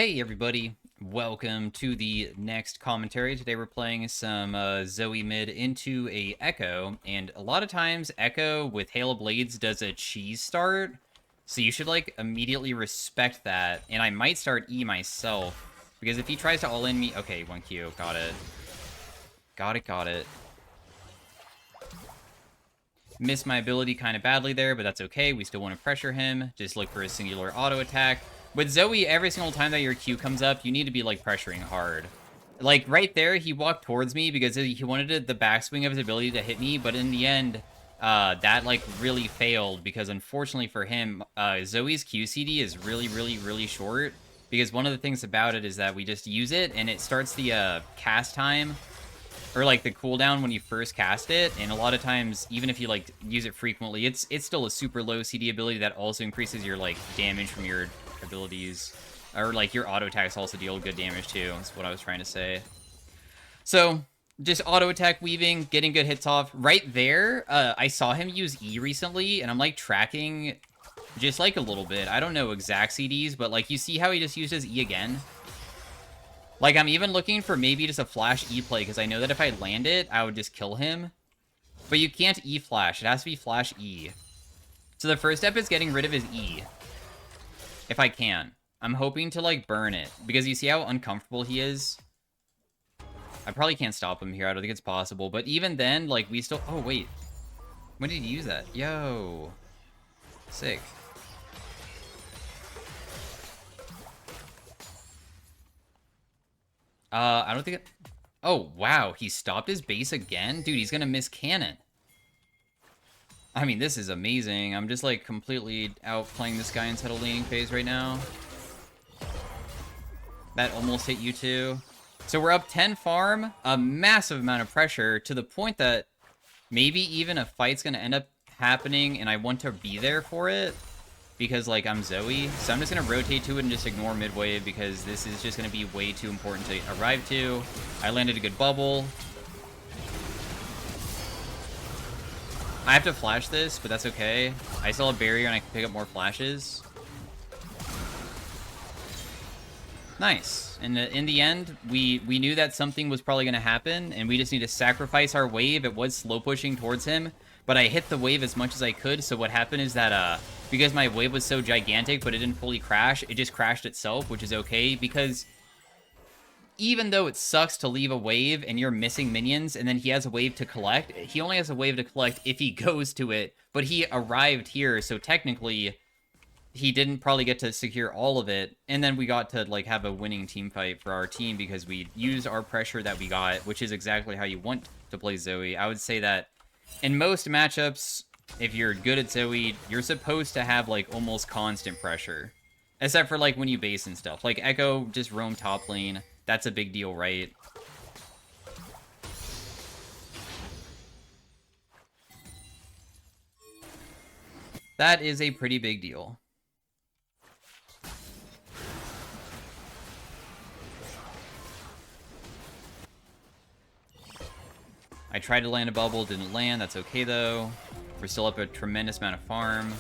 Hey everybody, welcome to the next commentary. Today we're playing some Zoe mid into a Echo, and a lot of times Echo with Hail of Blades does a cheese start, so you should like immediately respect that, and I might start E myself, because if he tries to all-in me... Okay, 1Q, got it. Got it. Missed my ability kind of badly there, but that's okay. We still want to pressure him. Just look for a singular auto attack. With Zoe, every single time that your Q comes up, you need to be, like, pressuring hard. Like, right there, he walked towards me because he wanted the backswing of his ability to hit me, but in the end, that, like, really failed because, unfortunately for him, Zoe's Q CD is really short because one of the things about it is that we just use it, and it starts the, cast time or like the cooldown when you first cast it, and a lot of times, even if you like use it frequently, it's still a super low CD ability that also increases your like damage from your abilities, or like your auto attacks also deal good damage too. That's what I was trying to say. So just auto attack weaving, getting good hits off. Right there, I saw him use E recently, and I'm like tracking just like a little bit. I don't know exact CDs, but like you see how he just used his E again. Like, I'm even looking for maybe just a flash E-play, because I know that if I land it, I would just kill him. But you can't E-flash. It has to be flash E. So the first step is getting rid of his E. If I can. I'm hoping to, like, burn it. Because you see how uncomfortable he is? I probably can't stop him here. I don't think it's possible. But even then, like, we still... Oh, wait. When did he use that? Yo. Sick. I don't think it... Oh, wow. He stopped his base again? Dude, he's gonna miss cannon. I mean, this is amazing. I'm just, like, completely outplaying this guy inside a laning phase right now. That almost hit you, too. So we're up 10 farm, a massive amount of pressure, to the point that maybe even a fight's gonna end up happening, and I want to be there for it. Because, like, I'm Zoe. So I'm just going to rotate to it and just ignore mid-wave because this is just going to be way too important to arrive to. I landed a good bubble. I have to flash this, but that's okay. I still have barrier and I can pick up more flashes. Nice. And in the end, we knew that something was probably going to happen, and we just need to sacrifice our wave. It was slow pushing towards him, but I hit the wave as much as I could, so what happened is that, because my wave was so gigantic, but it didn't fully crash, it just crashed itself, which is okay, because even though it sucks to leave a wave and you're missing minions, and then he has a wave to collect, he only has a wave to collect if he goes to it, but he arrived here, so technically he didn't probably get to secure all of it, and then we got to like have a winning team fight for our team because we used our pressure that we got, which is exactly how you want to play Zoe. I would say that in most matchups, if you're good at Zoe, you're supposed to have like almost constant pressure, except for like when you base and stuff. Like Echo just roam top lane, that's a big deal, right? That is a pretty big deal. I tried to land a bubble, didn't land. That's okay, though. We're still up a tremendous amount of farm.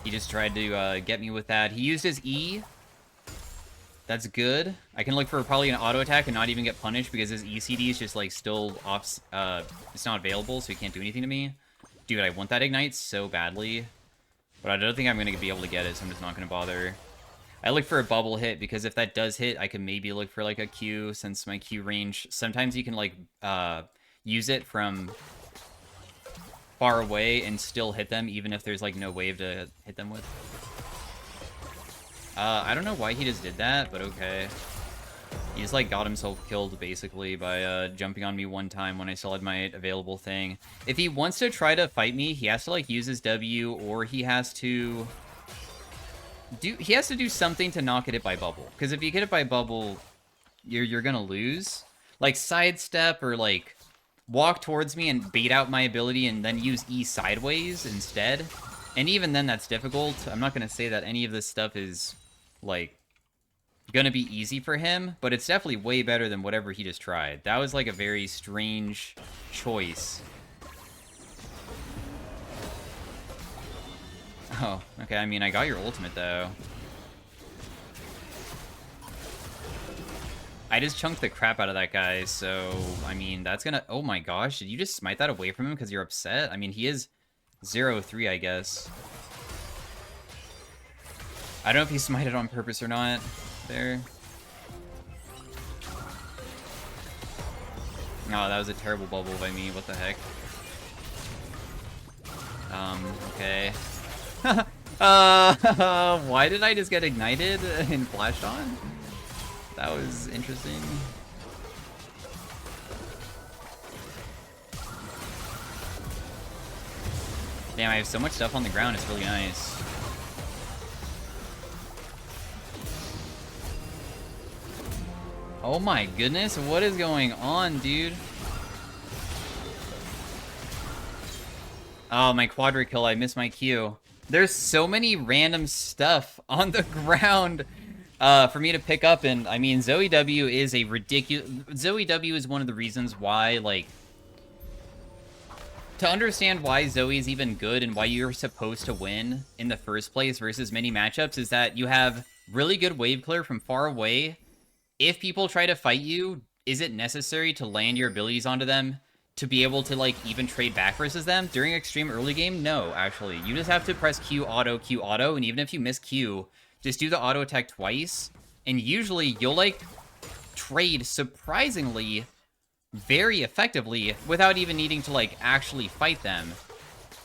He just tried to get me with that. He used his E. That's good. I can look for probably an auto attack and not even get punished because his ECD is just, like, still off. It's not available, so he can't do anything to me. Dude, I want that Ignite so badly. But I don't think I'm going to be able to get it, so I'm just not going to bother. I look for a bubble hit because if that does hit, I can maybe look for, like, a Q since my Q range. Sometimes you can, like, use it from far away and still hit them, even if there's like no wave to hit them with. I don't know why he just did that, but okay. He just like got himself killed basically by jumping on me one time when I still had my available thing. If he wants to try to fight me, he has to like use his W, or he has to do something to not get hit by bubble. Because if you get it by bubble, you're gonna lose. Like sidestep or like walk towards me and bait out my ability and then use E sideways instead. And even then, that's difficult. I'm not going to say that any of this stuff is, like, going to be easy for him, but it's definitely way better than whatever he just tried. That was, like, a very strange choice. Oh, okay, I mean, I got your ultimate, though. I just chunked the crap out of that guy, so, I mean, that's gonna... Oh my gosh, did you just smite that away from him because you're upset? I mean, he is 0-3, I guess. I don't know if he smited on purpose or not there. Oh, that was a terrible bubble by me. What the heck? Okay. Why did I just get ignited and flashed on? That was interesting. Damn, I have so much stuff on the ground, it's really nice. Oh my goodness, what is going on, dude? Oh, my quadra kill, I missed my Q. There's so many random stuff on the ground for me to pick up, and I mean, Zoe W is a ridiculous... Zoe W is one of the reasons why, like... To understand why Zoe is even good and why you're supposed to win in the first place versus many matchups is that you have really good wave clear from far away. If people try to fight you, is it necessary to land your abilities onto them to be able to, like, even trade back versus them? During extreme early game, no, actually. You just have to press Q, auto, and even if you miss Q, just do the auto attack twice, and usually you'll, like, trade surprisingly very effectively without even needing to, like, actually fight them.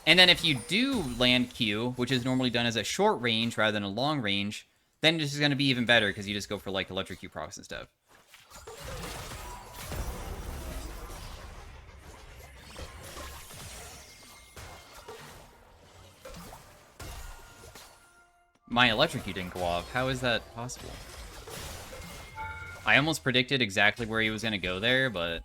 And then if you do land Q, which is normally done as a short range rather than a long range, then this is going to be even better because you just go for, like, electric Q procs and stuff. My electric Q didn't go off. How is that possible? I almost predicted exactly where he was going to go there, but...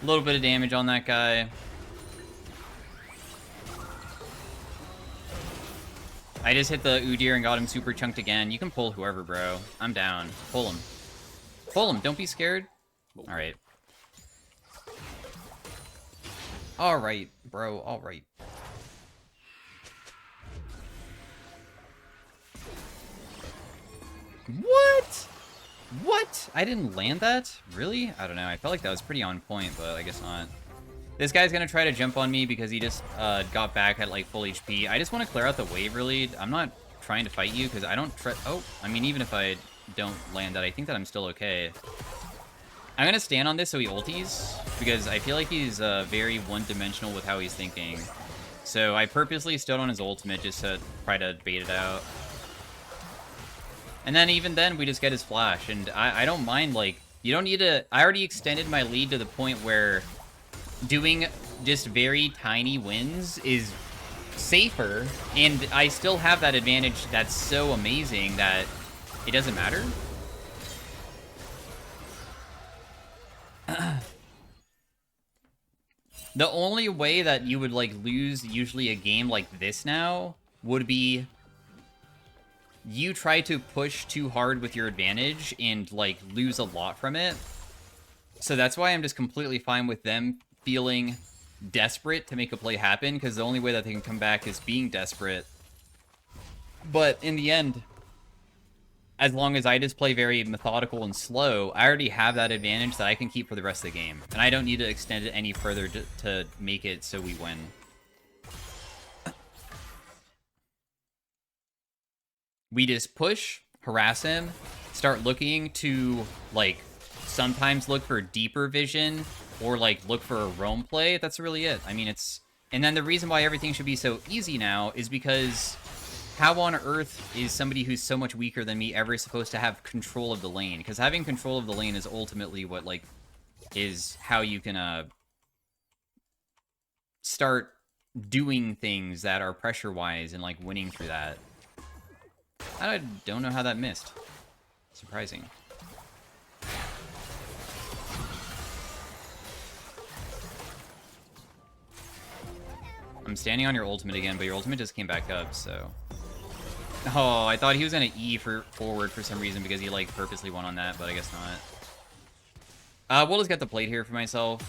A little bit of damage on that guy. I just hit the Udyr and got him super chunked again. You can pull whoever, bro. I'm down. Pull him. Pull him. Don't be scared. Alright. Alright, bro. Alright. What? What? I didn't land that? Really? I don't know. I felt like that was pretty on point, but I guess not. This guy's gonna try to jump on me because he just got back at, like, full HP. I just want to clear out the wave, really. I'm not trying to fight you because I don't oh, I mean, even if I don't land that, I think that I'm still okay. I'm gonna stand on this so he ulties because I feel like he's very one-dimensional with how he's thinking. So I purposely stood on his ultimate just to try to bait it out. And then even then, we just get his flash. And I don't mind, like, you don't need to... I already extended my lead to the point where doing just very tiny wins is safer. And I still have that advantage that's so amazing that it doesn't matter. The only way that you would, like, lose usually a game like this now would be you try to push too hard with your advantage and, like, lose a lot from it. So that's why I'm just completely fine with them feeling desperate to make a play happen, because the only way that they can come back is being desperate. But in the end, as long as I just play very methodical and slow, I already have that advantage that I can keep for the rest of the game. And I don't need to extend it any further to make it so we win. We just push, harass him, start looking to, like, sometimes look for deeper vision or, like, look for a roam play. That's really it. I mean, it's... And then the reason why everything should be so easy now is because how on earth is somebody who's so much weaker than me ever supposed to have control of the lane? Because having control of the lane is ultimately what, like, is how you can, start doing things that are pressure-wise and, like, winning through that. I don't know how that missed. Surprising. I'm standing on your ultimate again, but your ultimate just came back up, so... Oh, I thought he was gonna E for forward for some reason because he, like, purposely won on that, but I guess not. We'll just get the plate here for myself.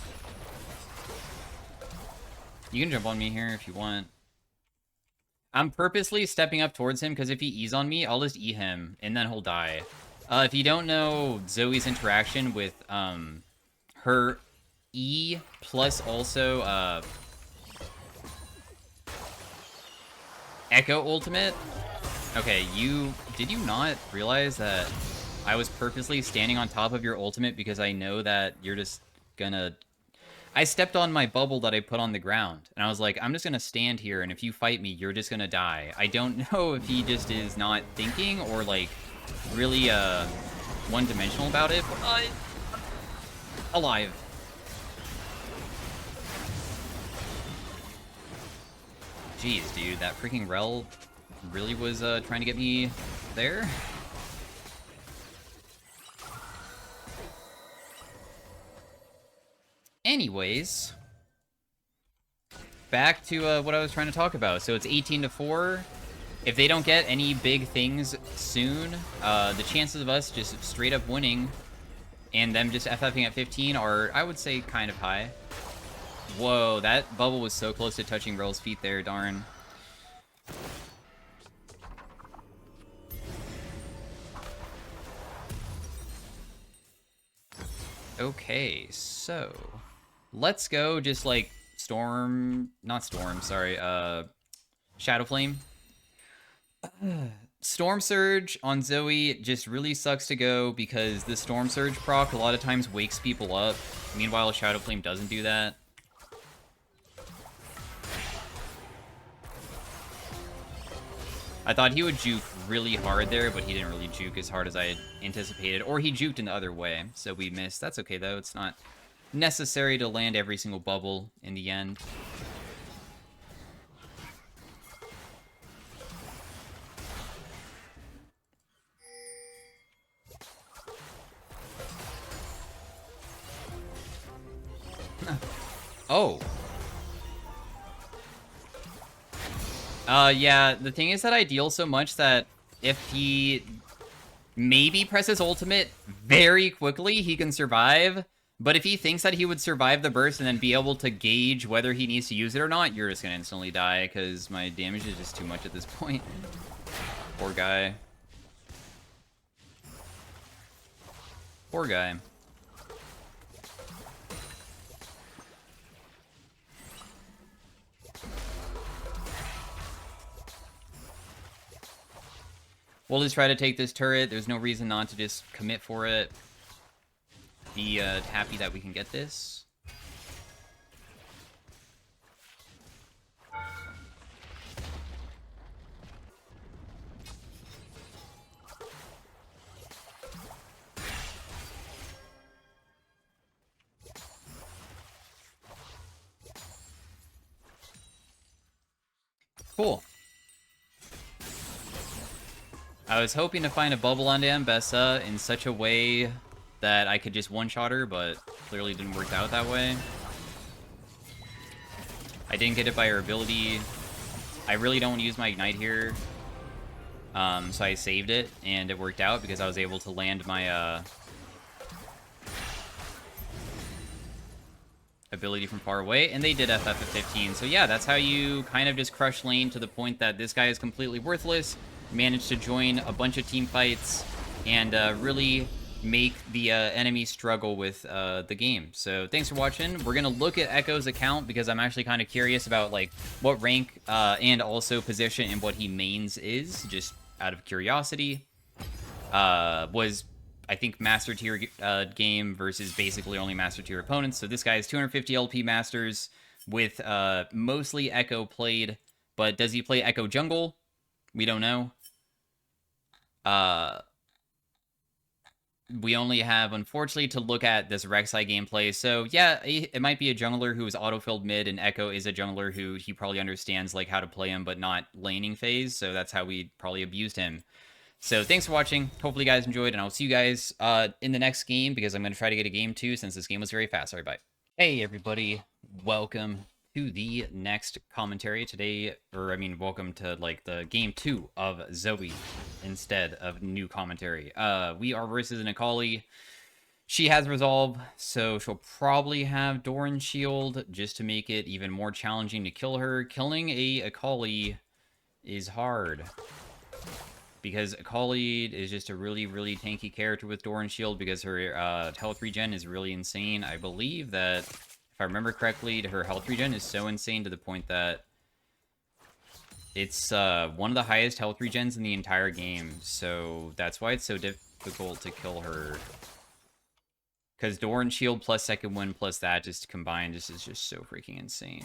You can jump on me here if you want. I'm purposely stepping up towards him because if he E's on me, I'll just E him, and then he'll die. If you don't know Zoe's interaction with her E plus also Echo ultimate. Okay, did you not realize that I was purposely standing on top of your ultimate because I know that you're just gonna... I stepped on my bubble that I put on the ground, and I was like, I'm just gonna stand here, and if you fight me, you're just gonna die. I don't know if he just is not thinking or, like, really, one-dimensional about it, but I'm alive. Jeez, dude, that freaking Rel really was, trying to get me there? Anyways, back to what I was trying to talk about. So it's 18-4. If they don't get any big things soon, the chances of us just straight up winning and them just FFing at 15 are, I would say, kind of high. Whoa, that bubble was so close to touching Rel's feet there, darn. Okay, so let's go just like Shadow Flame. Storm Surge on Zoe just really sucks to go because the Storm Surge proc a lot of times wakes people up. Meanwhile, Shadow Flame doesn't do that. I thought he would juke really hard there, but he didn't really juke as hard as I had anticipated. Or he juked in the other way, so we missed. That's okay, though. It's not necessary to land every single bubble in the end. Oh. Yeah, the thing is that I deal so much that if he maybe presses ultimate very quickly, he can survive. But if he thinks that he would survive the burst and then be able to gauge whether he needs to use it or not, you're just gonna instantly die, because my damage is just too much at this point. Poor guy. Poor guy. We'll just try to take this turret. There's no reason not to just commit for it. Be happy that we can get this. Cool. I was hoping to find a bubble on Ambessa in such a way that I could just one-shot her, but clearly didn't work out that way. I didn't get it by her ability. I really don't use my Ignite here. So I saved it, and it worked out because I was able to land my ability from far away, and they did FF at 15. So yeah, that's how you kind of just crush lane to the point that this guy is completely worthless. Managed to join a bunch of team fights and really make the enemy struggle with the game. So thanks for watching. We're gonna look at Echo's account because I'm actually kind of curious about like what rank and also position and what he mains is, just out of curiosity. Was I think master tier game versus basically only master tier opponents. So this guy is 250 LP masters with mostly Echo played, but does he play Echo jungle? We don't know. We only have, unfortunately, to look at this Rek'Sai gameplay. So yeah, it might be a jungler who is auto-filled mid, and Echo is a jungler who he probably understands like how to play him, but not laning phase. So that's how we probably abused him. So thanks for watching. Hopefully you guys enjoyed, and I'll see you guys in the next game because I'm going to try to get a game 2 since this game was very fast. All right, bye. Hey, everybody. Welcome to the next commentary today, or I mean, welcome to like the game 2 of Zoe instead of new commentary. We are versus an Akali. She has Resolve, so she'll probably have Doran Shield just to make it even more challenging to kill her. Killing a Akali is hard. Because Akali is just a really, really tanky character with Doran Shield because her health regen is really insane. I believe that, if I remember correctly, her health regen is so insane to the point that it's one of the highest health regens in the entire game. So that's why it's so difficult to kill her. Because Doran Shield plus second wind plus that just combined is just so freaking insane.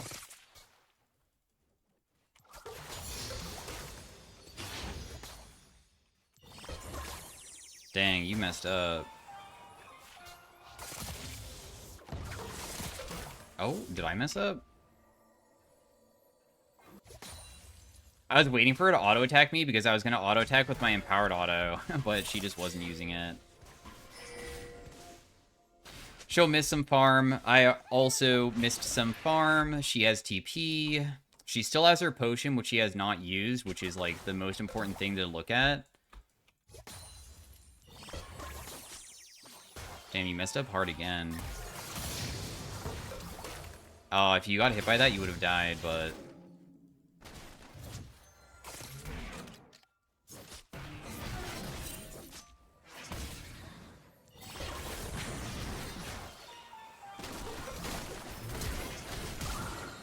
Dang, you messed up. Oh, did I mess up? I was waiting for her to auto-attack me because I was going to auto-attack with my empowered auto, but she just wasn't using it. She'll miss some farm. I also missed some farm. She has TP. She still has her potion, which she has not used, which is, like, the most important thing to look at. Damn, you messed up hard again. Oh, if you got hit by that, you would have died, but...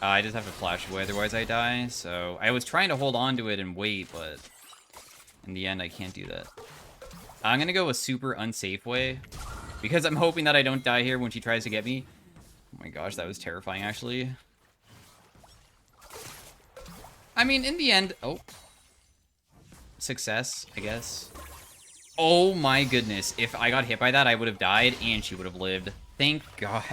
I just have to flash away, otherwise I die. So I was trying to hold on to it and wait, but in the end, I can't do that. I'm going to go a super unsafe way because I'm hoping that I don't die here when she tries to get me. Oh my gosh, that was terrifying, actually. I mean, in the end... Oh. Success, I guess. Oh my goodness. If I got hit by that, I would have died and she would have lived. Thank God.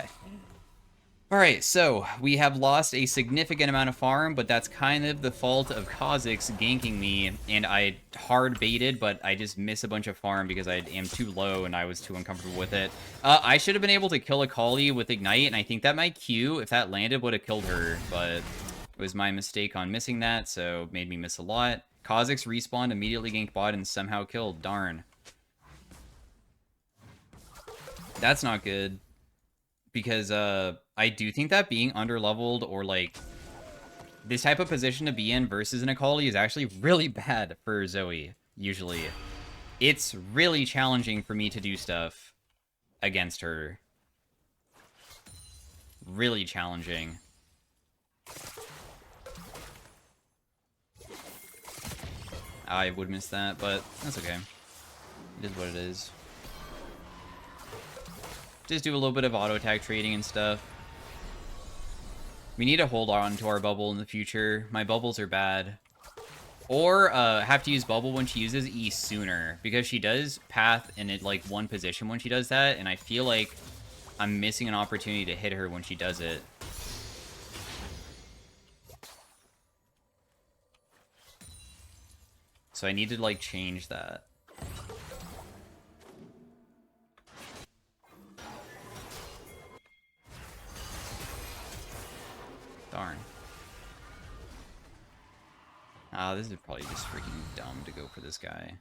Alright, so we have lost a significant amount of farm, but that's kind of the fault of Kha'Zix ganking me, and I hard baited, but I just miss a bunch of farm because I am too low and I was too uncomfortable with it. I should have been able to kill Akali with Ignite, and I think that my Q, if that landed, would have killed her, but it was my mistake on missing that, so it made me miss a lot. Kha'Zix respawned, immediately ganked bot, and somehow killed. Darn. That's not good. Because, I do think that being underleveled or, like, this type of position to be in versus an Akali is actually really bad for Zoe, usually. It's really challenging for me to do stuff against her. Really challenging. I would miss that, but that's okay. It is what it is. Just do a little bit of auto attack trading and stuff. We need to hold on to our bubble in the future. My bubbles are bad. Or have to use bubble when she uses E sooner, because she does path in it like one position when she does that, and I feel like I'm missing an opportunity to hit her when she does it. So I need to like change that. Darn. This is probably just freaking dumb to go for this guy.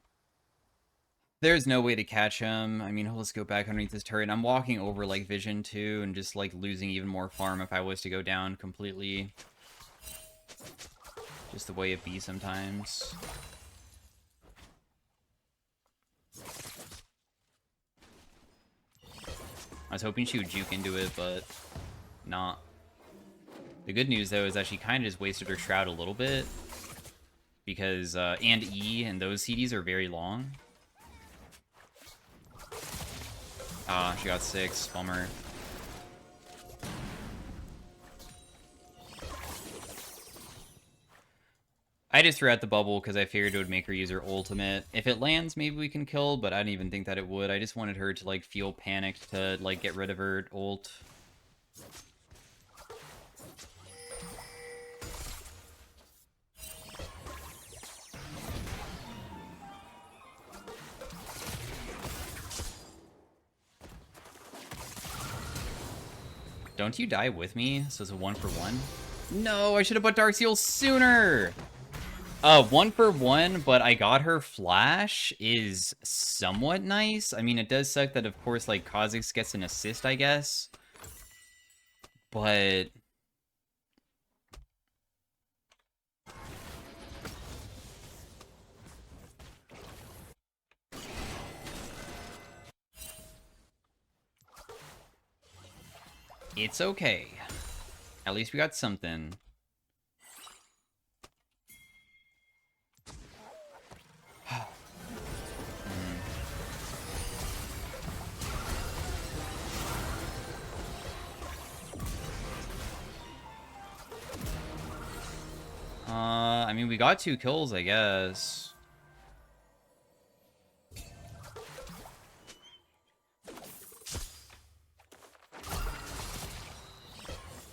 There's no way to catch him. I mean, let's go back underneath this turret. I'm walking over, like, vision, too, and just, like, losing even more farm if I was to go down completely. Just the way it be sometimes. I was hoping she would juke into it, but not. The good news, though, is that she kind of just wasted her Shroud a little bit. Because, and E and those CDs are very long. She got 6. Bummer. I just threw out the bubble because I figured it would make her use her ultimate. If it lands, maybe we can kill, but I didn't even think that it would. I just wanted her to, like, feel panicked to, like, get rid of her ult. Don't you die with me? So it's a 1-for-1? No, I should have put Dark Seal sooner! 1-for-1, but I got her flash is somewhat nice. I mean, it does suck that, of course, like, Kha'Zix gets an assist, I guess. But... It's okay. At least we got something. I mean, we got 2 kills, I guess.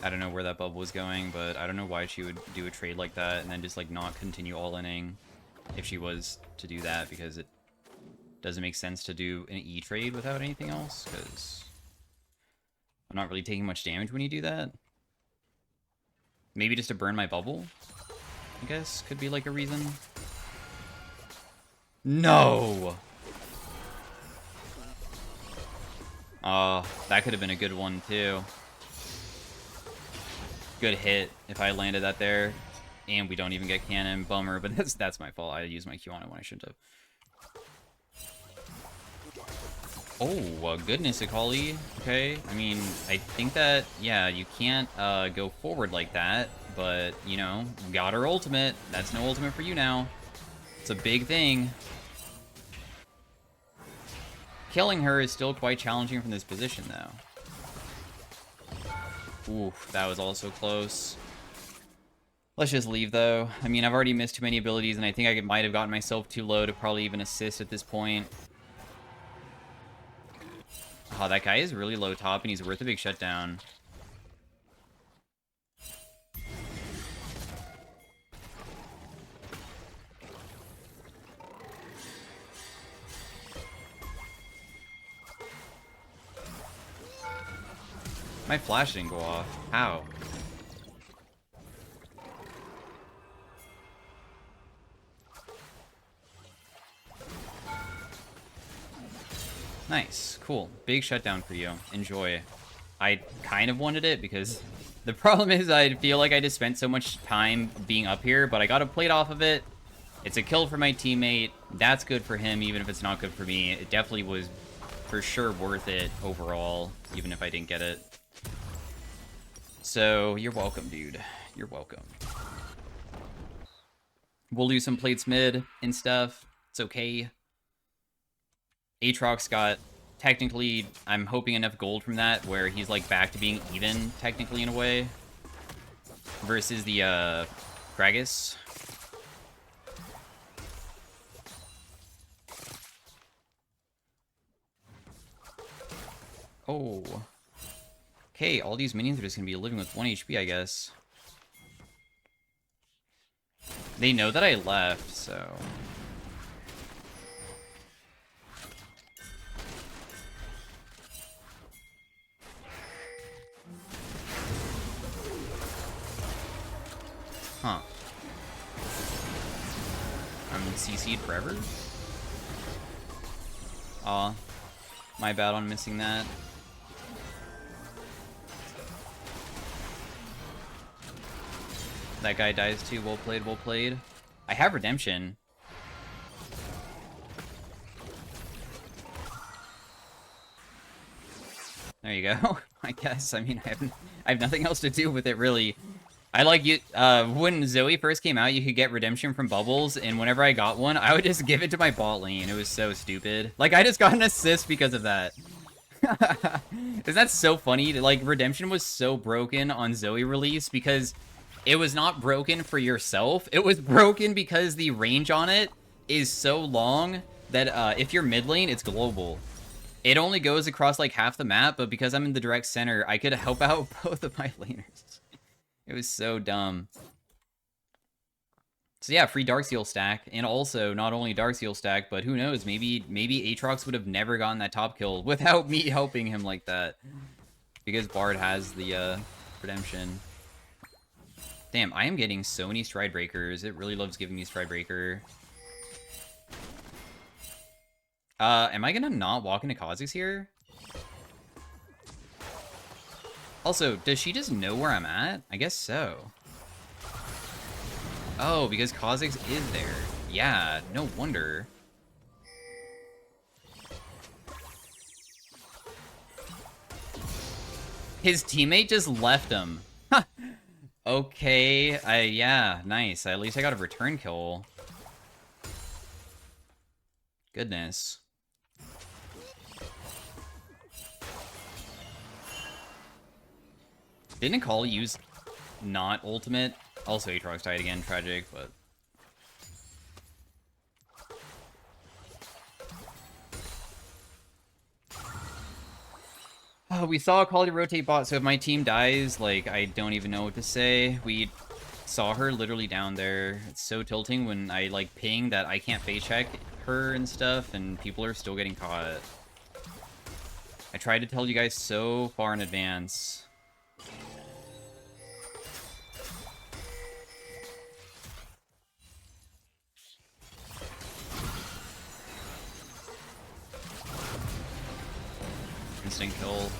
I don't know where that bubble was going, but I don't know why she would do a trade like that and then just, like, not continue all-inning if she was to do that, because it doesn't make sense to do an E trade without anything else, because I'm not really taking much damage when you do that. Maybe just to burn my bubble, I guess, could be, like, a reason. No! That could have been a good one, too. Good hit if I landed that there. And we don't even get cannon. Bummer, but that's my fault. I used my Q on it when I shouldn't have. Oh, goodness, Akali. Okay, I mean, I think that, yeah, you can't go forward like that, but, you know, got her ultimate. That's no ultimate for you now. It's a big thing. Killing her is still quite challenging from this position, though. Oof, that was also close. Let's just leave, though. I mean, I've already missed too many abilities, and I think I might have gotten myself too low to probably even assist at this point. Oh, that guy is really low top, and he's worth a big shutdown. My flash didn't go off. How? Nice. Cool. Big shutdown for you. Enjoy. I kind of wanted it because the problem is I feel like I just spent so much time being up here, but I got a plate off of it. It's a kill for my teammate. That's good for him, even if it's not good for me. It definitely was for sure worth it overall, even if I didn't get it. So, you're welcome, dude. You're welcome. We'll do some plates mid and stuff. It's okay. Aatrox got, technically, I'm hoping enough gold from that, where he's, like, back to being even, technically, in a way. Versus the, Gragas. Oh. Okay, all these minions are just gonna be living with 1 HP, I guess. They know that I left, so... Huh. I'm CC'd forever? Aw. My bad on missing that. That guy dies too. Well played, well played. I have redemption. There you go. I guess. I mean, I have nothing else to do with it, really. I like you. When Zoe first came out, you could get redemption from bubbles, and whenever I got one, I would just give it to my bot lane. It was so stupid. Like, I just got an assist because of that. Isn't that so funny? Like, redemption was so broken on Zoe release because it was not broken for yourself. It was broken because the range on it is so long that if you're mid lane, it's global. It only goes across like half the map, but because I'm in the direct center, I could help out both of my laners. It was so dumb. So yeah, free Darkseal stack, and also not only Darkseal stack, but who knows, maybe Aatrox would have never gotten that top kill without me helping him like that. Because Bard has the redemption. Damn, I am getting so many Stride Breakers. It really loves giving me Stride Breaker. Am I gonna not walk into Kha'Zix here? Also, does she just know where I'm at? I guess so. Oh, because Kha'Zix is there. Yeah, no wonder. His teammate just left him. Okay, yeah, nice. At least I got a return kill. Goodness. Didn't Call use not ultimate? Also Aatrox died again, tragic, but... we saw a quality rotate bot, so if my team dies, like, I don't even know what to say. We saw her literally down there. It's so tilting when I, like, ping that I can't face check her and stuff, and people are still getting caught. I tried to tell you guys so far in advance. Instant kill.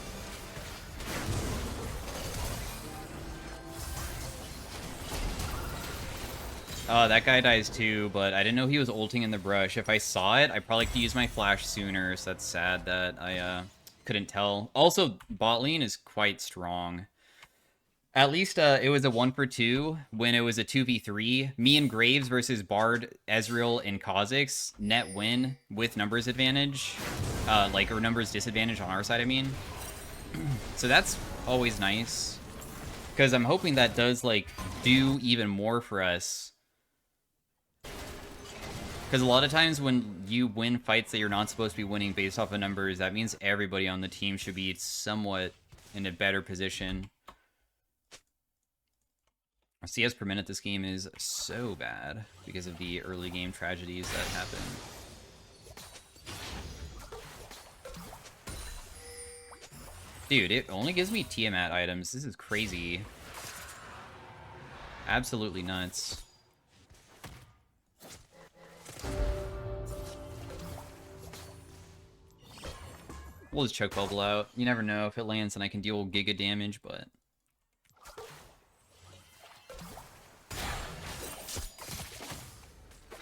Oh, that guy dies too, but I didn't know he was ulting in the brush. If I saw it, I probably could use my flash sooner, so that's sad that I couldn't tell. Also, bot lane is quite strong. At least it was a 1-for-2 when it was a 2v3. Me and Graves versus Bard, Ezreal, and Kha'Zix. Net win with numbers advantage. Or numbers disadvantage on our side, I mean. So that's always nice. Because I'm hoping that does, like, do even more for us. Because a lot of times when you win fights that you're not supposed to be winning based off of numbers, that means everybody on the team should be somewhat in a better position. Our CS per minute this game is so bad because of the early game tragedies that happen. Dude, it only gives me Tiamat items. This is crazy. Absolutely nuts. We'll just choke bubble out. You never know. If it lands, then I can deal giga damage, but...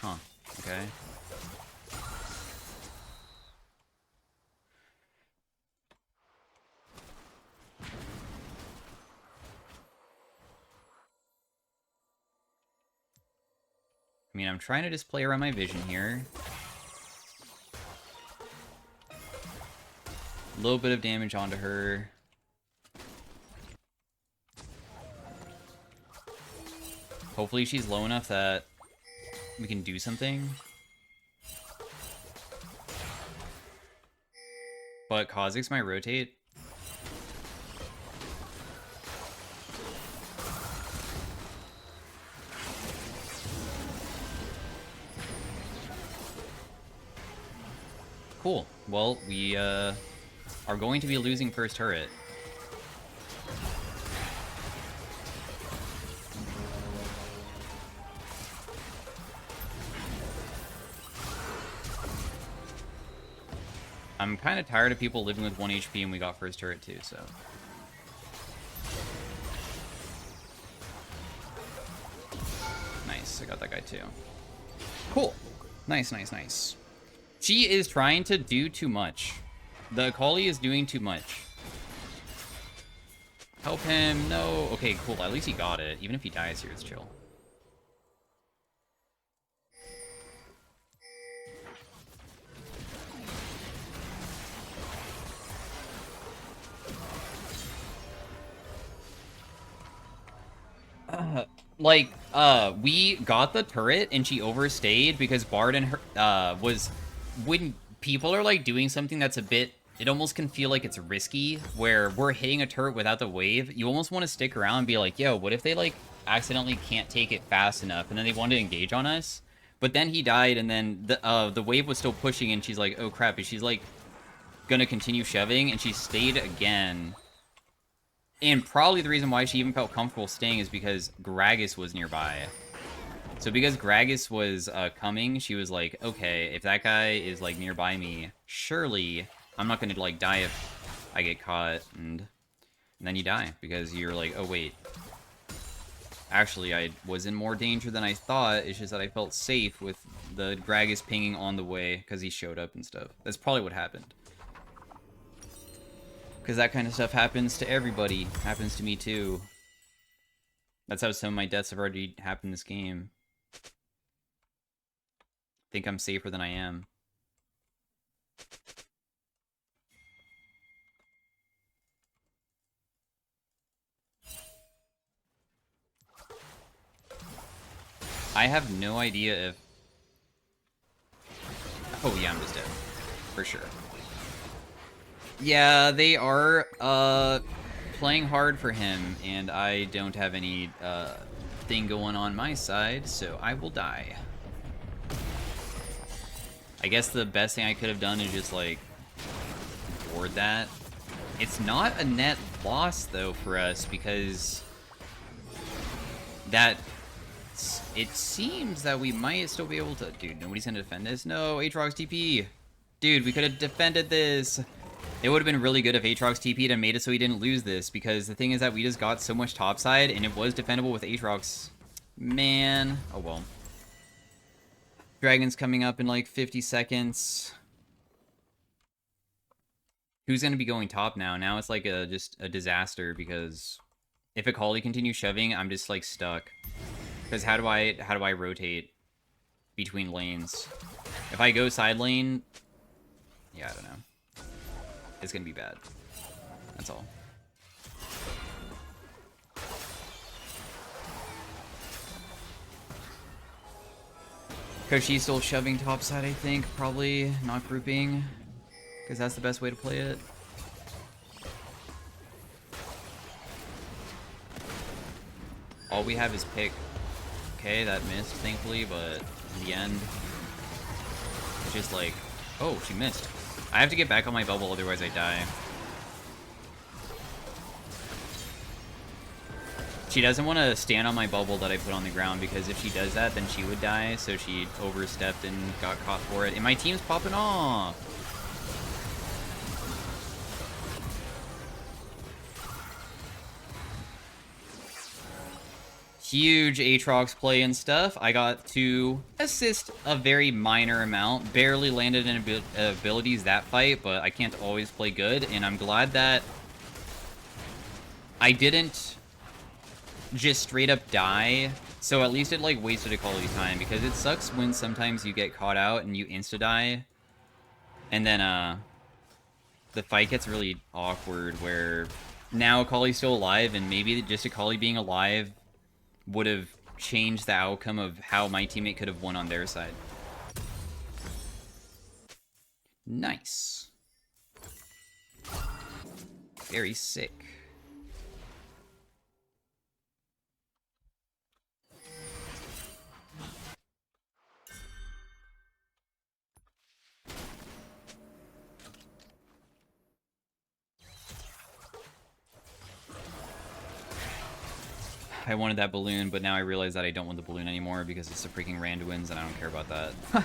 Huh. Okay. I mean, I'm trying to just play around my vision here. A little bit of damage onto her. Hopefully she's low enough that we can do something. But Kha'Zix might rotate. Cool. Well, we are going to be losing first turret. I'm kind of tired of people living with 1 HP and we got first turret too, so... Nice, I got that guy too. Cool. Nice, nice, nice. She is trying to do too much. The Akali is doing too much. Help him, no. Okay, cool, at least he got it. Even if he dies here, it's chill. We got the turret and she overstayed because Bard and her, when people are, like, doing something that's a bit, it almost can feel like it's risky, where we're hitting a turret without the wave, you almost want to stick around and be like, yo, what if they, like, accidentally can't take it fast enough, and then they want to engage on us? But then he died, and then the wave was still pushing, and she's like, oh crap, and she's, like, gonna continue shoving, and she stayed again. And probably the reason why she even felt comfortable staying is because Gragas was nearby. So because Gragas was coming, she was like, okay, if that guy is, like, nearby me, surely I'm not going to, like, die if I get caught. And then you die because you're like, oh, wait. Actually, I was in more danger than I thought. It's just that I felt safe with the Gragas pinging on the way because he showed up and stuff. That's probably what happened. Because that kind of stuff happens to everybody. Happens to me too. That's how some of my deaths have already happened in this game. Think I'm safer than I am. I have no idea if... Oh yeah, I'm just dead. For sure. Yeah, they are playing hard for him, and I don't have any thing going on my side, so I will die. I guess the best thing I could have done is just, like, board that. It's not a net loss, though, for us, because that... It seems that we might still be able to... Dude, nobody's gonna defend this. No, Aatrox TP. Dude, we could have defended this. It would have been really good if Aatrox TP'd and made it so he didn't lose this, because the thing is that we just got so much topside, and it was defendable with Aatrox. Man. Oh, well. Dragon's coming up in like 50 seconds. Who's going to be going top now? Now it's like just a disaster, because if Akali continues shoving, I'm just like stuck. Because how do I rotate between lanes? If I go side lane, yeah, I don't know. It's going to be bad. That's all. Because she's still shoving topside, I think. Probably not grouping. Because that's the best way to play it. All we have is pick. Okay, that missed, thankfully, but in the end, it's just like, oh, she missed. I have to get back on my bubble, otherwise I die. She doesn't want to stand on my bubble that I put on the ground, because if she does that, then she would die, so she overstepped and got caught for it. And my team's popping off! Huge Aatrox play and stuff. I got to assist a very minor amount. Barely landed in abilities that fight, but I can't always play good, and I'm glad that I didn't just straight up die, so at least it like wasted a quality time, because it sucks when sometimes you get caught out and you insta-die, and then the fight gets really awkward, where now Akali's still alive, and maybe just Akali being alive would have changed the outcome of how my teammate could have won on their side. Nice. Very sick. I wanted that balloon, but now I realize that I don't want the balloon anymore because it's the freaking Randuins, and I don't care about that.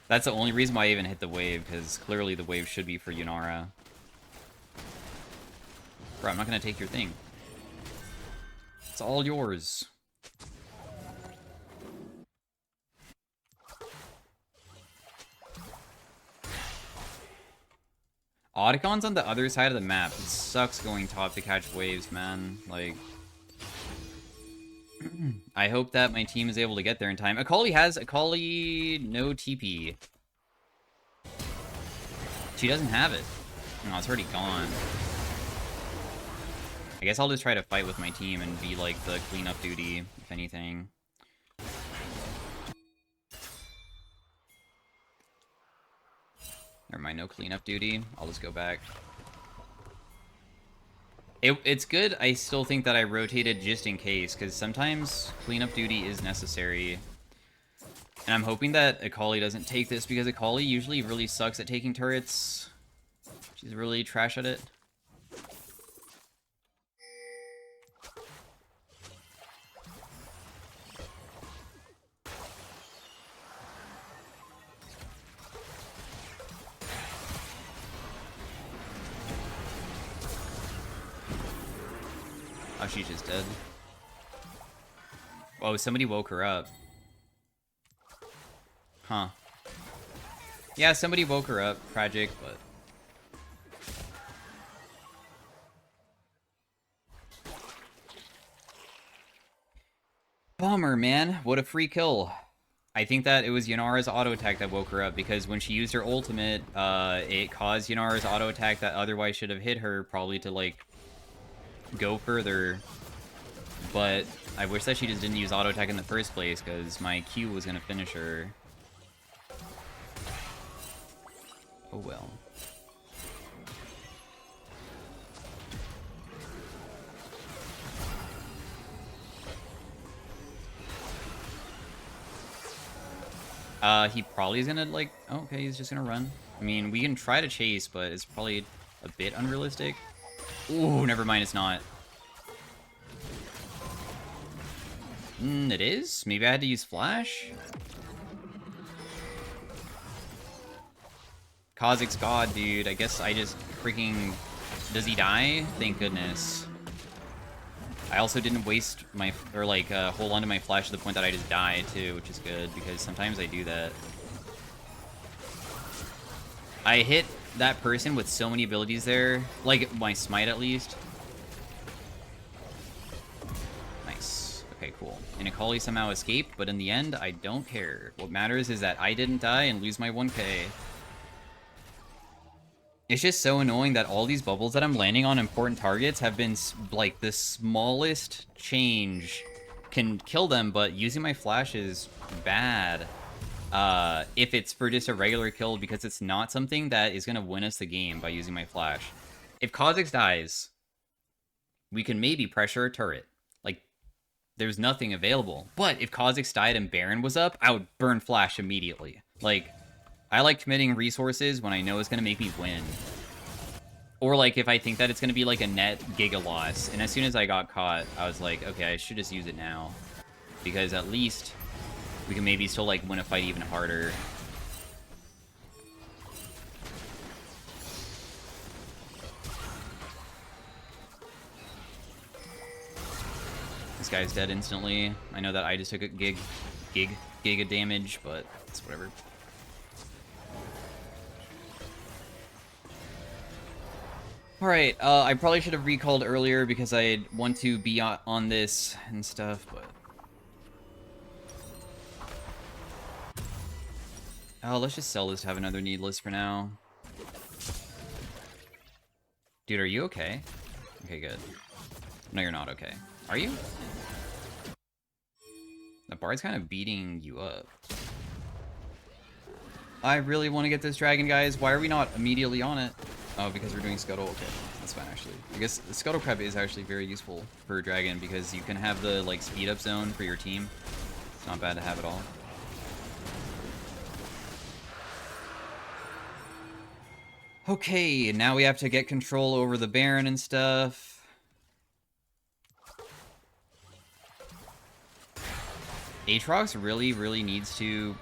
That's the only reason why I even hit the wave, because clearly the wave should be for Yunara. Bro, I'm not going to take your thing. It's all yours. Audicon's on the other side of the map. It sucks going top to catch waves, man. Like... I hope that my team is able to get there in time. Akali no TP. She doesn't have it. No, it's already gone. I guess I'll just try to fight with my team and be like the cleanup duty, if anything. Never mind, no cleanup duty. I'll just go back. It's good. I still think that I rotated just in case, because sometimes cleanup duty is necessary. And I'm hoping that Akali doesn't take this, because Akali usually really sucks at taking turrets. She's really trash at it. Oh, she's just dead. Oh, somebody woke her up. Huh. Yeah, somebody woke her up. Tragic, but... Bummer, man. What a free kill. I think that it was Yanara's auto attack that woke her up, because when she used her ultimate, it caused Yanara's auto attack that otherwise should have hit her, probably to, like, go further. But I wish that she just didn't use auto attack in the first place, because my Q was going to finish her. Oh well. He probably is gonna, like... Oh, okay, he's just gonna run. I mean, we can try to chase, but it's probably a bit unrealistic. Ooh, never mind, it's not. It is? Maybe I had to use Flash? Kha'Zix's god, dude. I guess I just freaking... Does he die? Thank goodness. I also didn't waste my... Or, like, hold on to my Flash to the point that I just died, too, which is good, because sometimes I do that. I hit that person with so many abilities there. Like, my smite, at least. Nice. Okay, cool. And Akali somehow escaped, but in the end, I don't care. What matters is that I didn't die and lose my 1k. It's just so annoying that all these bubbles that I'm landing on important targets have been, like, the smallest change can kill them, but using my flash is bad. If it's for just a regular kill, because it's not something that is going to win us the game by using my flash. If Kha'Zix dies, we can maybe pressure a turret. Like, there's nothing available. But if Kha'Zix died and Baron was up, I would burn flash immediately. Like... I like committing resources when I know it's going to make me win. Or, like, if I think that it's going to be, like, a net giga loss. And as soon as I got caught, I was like, okay, I should just use it now. Because at least we can maybe still, like, win a fight even harder. This guy's dead instantly. I know that I just took a giga damage, but it's whatever. Alright, I probably should have recalled earlier because I want to be on this and stuff, but... Oh, let's just sell this to have another needless for now. Dude, are you okay? Okay, good. No, you're not okay. Are you? The bard's kind of beating you up. I really want to get this dragon, guys. Why are we not immediately on it? Oh, because we're doing Scuttle? Okay, that's fine, actually. I guess the Scuttle Crab is actually very useful for Dragon, because you can have the, like, speed-up zone for your team. It's not bad to have it all. Okay, now we have to get control over the Baron and stuff. Aatrox really, really needs to...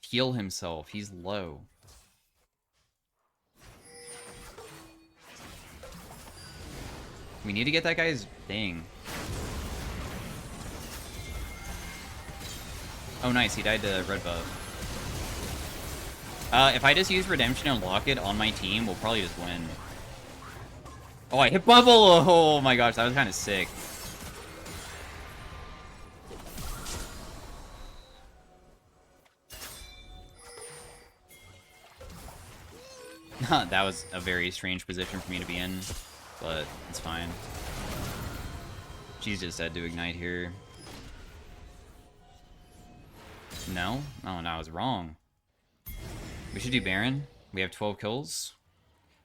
heal himself. He's low. We need to get that guy's thing. Oh, nice. He died to red buff. If I just use Redemption and lock it on my team, we'll probably just win. Oh, I hit bubble! Oh my gosh, that was kind of sick. That was a very strange position for me to be in, but it's fine. She's just dead to ignite here. No? Oh, no, I was wrong. We should do Baron. We have 12 kills.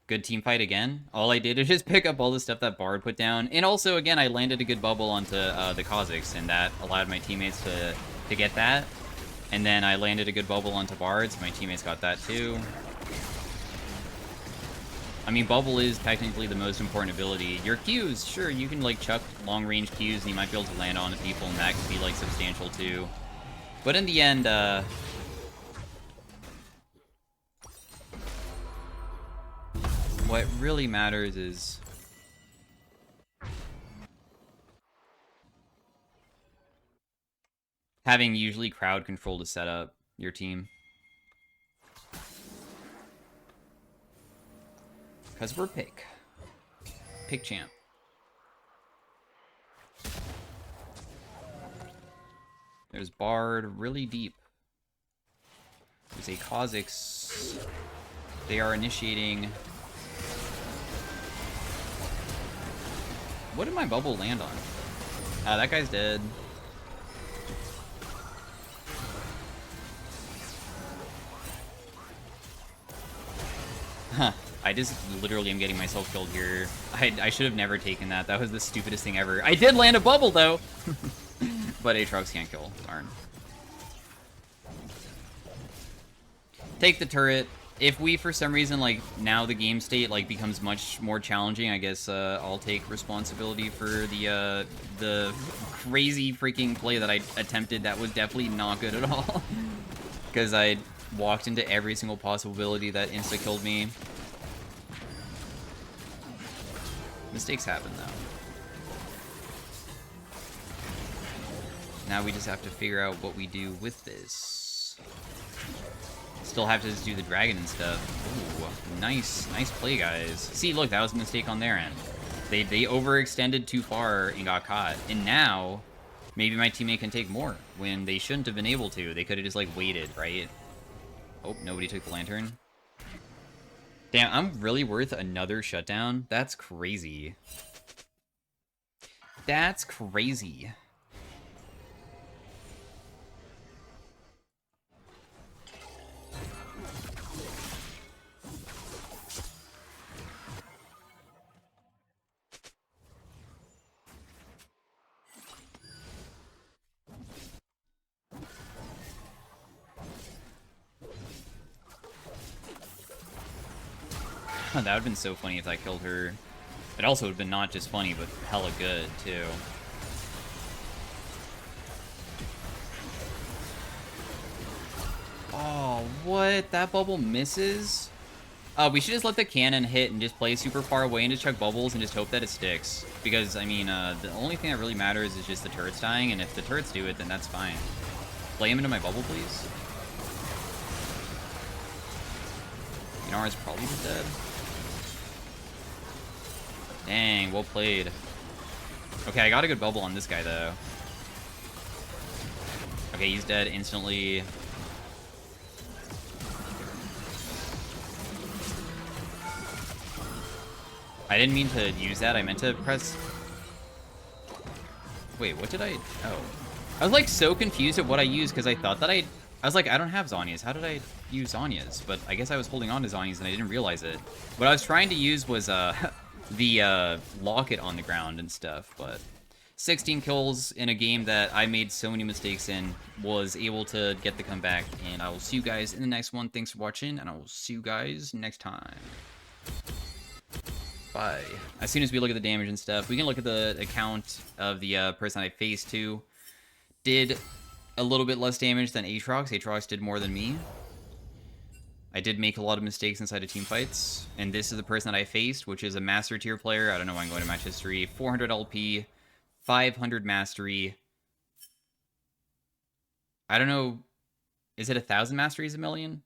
Good team fight again. All I did is just pick up all the stuff that Bard put down. And also, again, I landed a good bubble onto the Kha'Zix, and that allowed my teammates to get that. And then I landed a good bubble onto Bard, so my teammates got that too. I mean, bubble is technically the most important ability. Your Qs, sure, you can, like, chuck long-range Qs, and you might be able to land onto people, and that could be, like, substantial too. But in the end, what really matters is having usually crowd control to set up your team. Because we're pick champ. There's Bard really deep. There's a Kha'Zix. They are initiating. What did my bubble land on? That guy's dead. Huh. I just literally am getting myself killed here. I should have never taken that. That was the stupidest thing ever. I did land a bubble, though! But Aatrox can't kill. Darn. Take the turret. If we, for some reason, like, now the game state, like, becomes much more challenging, I guess, I'll take responsibility for the crazy freaking play that I attempted that was definitely not good at all. Because I walked into every single possibility that insta-killed me. Mistakes happen, though. Now we just have to figure out what we do with this. Still have to just do the dragon and stuff. Ooh, nice play, guys. See, look, that was a mistake on their end. They overextended too far and got caught. And now, maybe my teammate can take more when they shouldn't have been able to. They could have just, like, waited, right? Oh, nobody took the lantern. Damn, I'm really worth another shutdown? That's crazy. That's crazy. That would have been so funny if I killed her. It also would have been not just funny, but hella good, too. Oh, what? That bubble misses? We should just let the cannon hit and just play super far away and just chuck bubbles and just hope that it sticks. Because, I mean, the only thing that really matters is just the turrets dying, and if the turrets do it, then that's fine. Play him into my bubble, please. Inara's probably just dead. Dang, well played. Okay, I got a good bubble on this guy, though. Okay, he's dead instantly. I didn't mean to use that. I meant to press... Wait, what did I... Oh. I was, like, so confused at what I used, because I thought that I was like, I don't have Zhonya's. How did I use Zhonya's? But I guess I was holding on to Zhonya's, and I didn't realize it. What I was trying to use was, the locket on the ground and stuff, but 16 kills in a game that I made so many mistakes in, was able to get the comeback, and I will see you guys in the next one. Thanks for watching, and I will see you guys next time. Bye. As soon as we look at the damage and stuff, we can look at the account of the person I faced too. Did a little bit less damage than Aatrox. Aatrox did more than me. I did make a lot of mistakes inside of team fights, and this is the person that I faced, which is a master tier player. I don't know why I'm going to match history. 400 LP, 500 mastery. I don't know. Is it 1,000 masteries a million?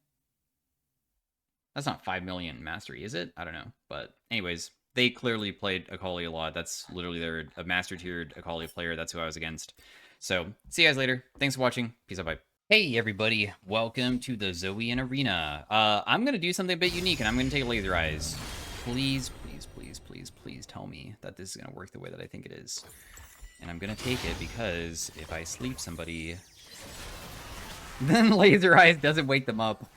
That's not 5 million mastery, is it? I don't know. But anyways, they clearly played Akali a lot. That's literally they're a master tiered Akali player. That's who I was against. So see you guys later. Thanks for watching. Peace out. Bye. Hey everybody, welcome to the Zoe and Arena. I'm gonna do something a bit unique, and I'm gonna take Laser Eyes. Please, please, please, please, please tell me that this is gonna work the way that I think it is. And I'm gonna take it because if I sleep somebody, then Laser Eyes doesn't wake them up.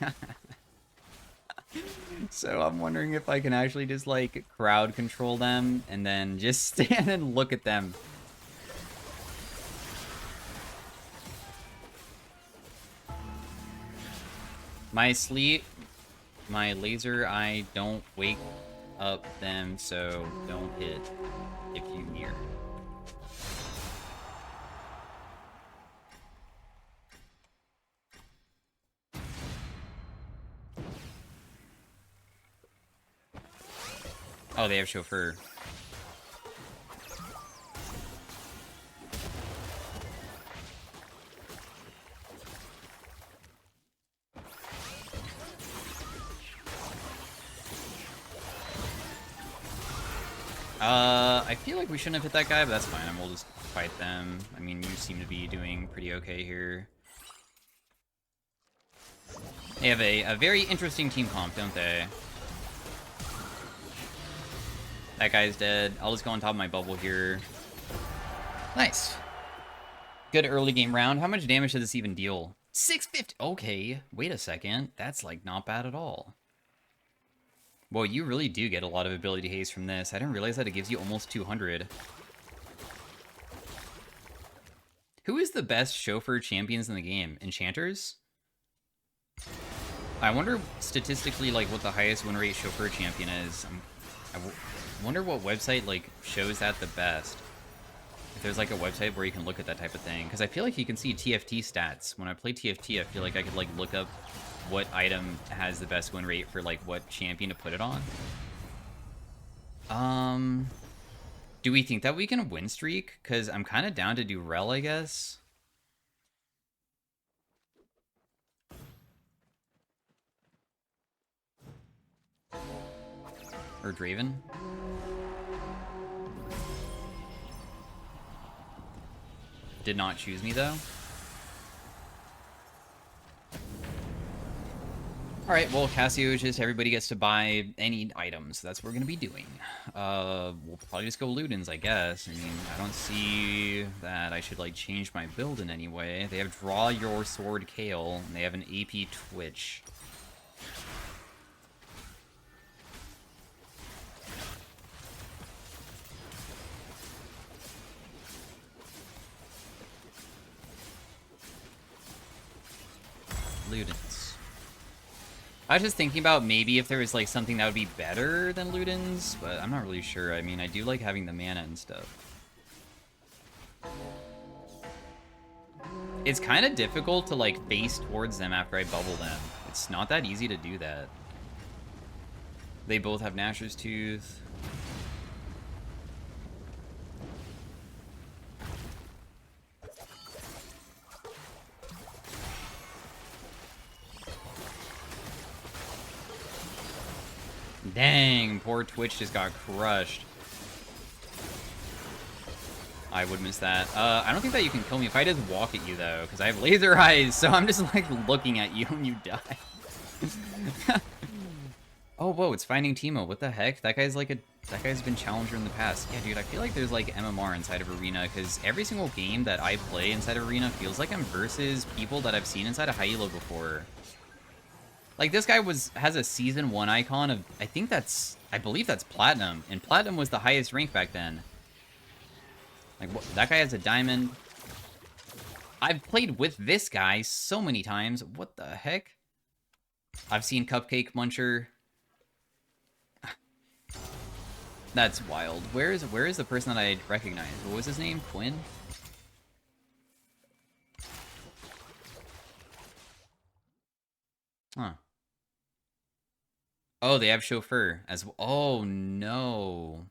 So I'm wondering if I can actually just like crowd control them and then just stand and look at them. My sleep, my laser eye don't wake up them, so don't hit if you hear. Oh, they have chauffeur. I feel like we shouldn't have hit that guy, but that's fine. We'll just fight them. I mean, you seem to be doing pretty okay here. They have a very interesting team comp, don't they? That guy's dead. I'll just go on top of my bubble here. Nice. Good early game round. How much damage does this even deal? 650. Okay, wait a second. That's like not bad at all. Well, you really do get a lot of ability haste from this. I didn't realize that it gives you almost 200. Who is the best chauffeur champions in the game? Enchanters? I wonder statistically like what the highest win rate chauffeur champion is. I wonder what website like shows that the best. If there's like a website where you can look at that type of thing, because I feel like you can see TFT stats. When I play TFT, I feel like I could like look up what item has the best win rate for like what champion to put it on. Do we think that we can win streak? Because I'm kind of down to do Rel, I guess. Or Draven. Did not choose me, though. Alright, well, Cassio is just everybody gets to buy any items. That's what we're going to be doing. We'll probably just go Ludens, I guess. I mean, I don't see that I should, like, change my build in any way. They have Draw Your Sword Kale, and they have an AP Twitch. Ludens. I was just thinking about maybe if there was like something that would be better than Ludens, but I'm not really sure. I mean, I do like having the mana and stuff. It's kind of difficult to like face towards them after I bubble them. It's not that easy to do that. They both have Gnasher's Tooth. Dang, poor Twitch just got crushed. I would miss that. I don't think that you can kill me if I just walk at you, though, because I have laser eyes, so I'm just, like, looking at you when you die. Oh, whoa, it's Finding Teemo. What the heck? That guy's, like, that guy's been Challenger in the past. Yeah, dude, I feel like there's, like, MMR inside of Arena, because every single game that I play inside of Arena feels like I'm versus people that I've seen inside of High Elo before. Like, this guy has a Season 1 icon of, I believe that's Platinum, and Platinum was the highest rank back then. Like, that guy has a Diamond. I've played with this guy so many times. What the heck? I've seen Cupcake Muncher. That's wild. Where is the person that I recognize? What was his name? Quinn? Huh. Oh, they have Chauffeur as well. Oh, no.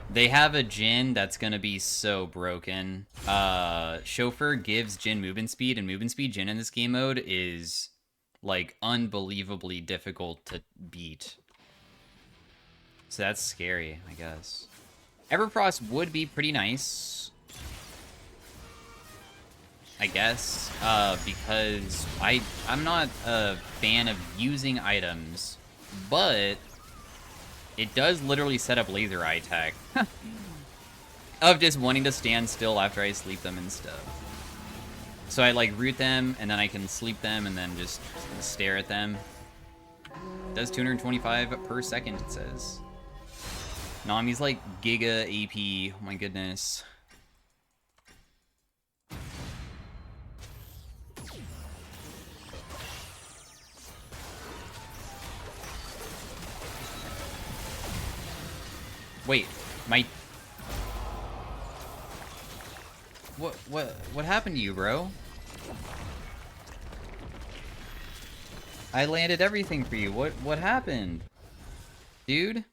They have a Jhin that's going to be so broken. Chauffeur gives Jhin movement speed, and movement speed Jhin in this game mode is, like, unbelievably difficult to beat. So that's scary, I guess. Everfrost would be pretty nice, I guess, because I'm not a fan of using items, but it does literally set up laser eye tech of just wanting to stand still after I sleep them and stuff. So I like root them, and then I can sleep them, and then just stare at them. It does 225 per second, it says. Nami's like Giga AP, oh my goodness. Wait, my... What happened to you, bro? I landed everything for you. What happened? Dude?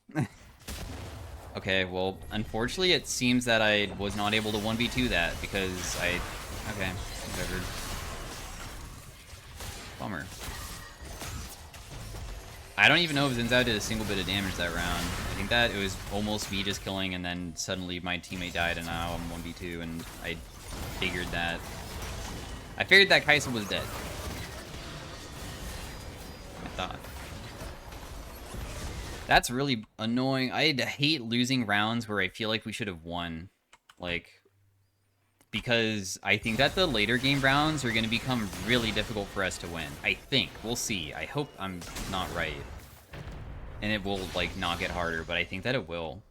Okay, well, unfortunately it seems that I was not able to 1v2 that because I... Okay, whatever. Bummer. I don't even know if Zinzao did a single bit of damage that round. I think that it was almost me just killing, and then suddenly my teammate died, and now I'm 1v2, and I figured that... I figured that Kai'Sa was dead. I thought. That's really annoying. I hate losing rounds where I feel like we should have won. Like... Because I think that the later game rounds are going to become really difficult for us to win. I think. We'll see. I hope I'm not right. And it will, like, not get harder, but I think that it will.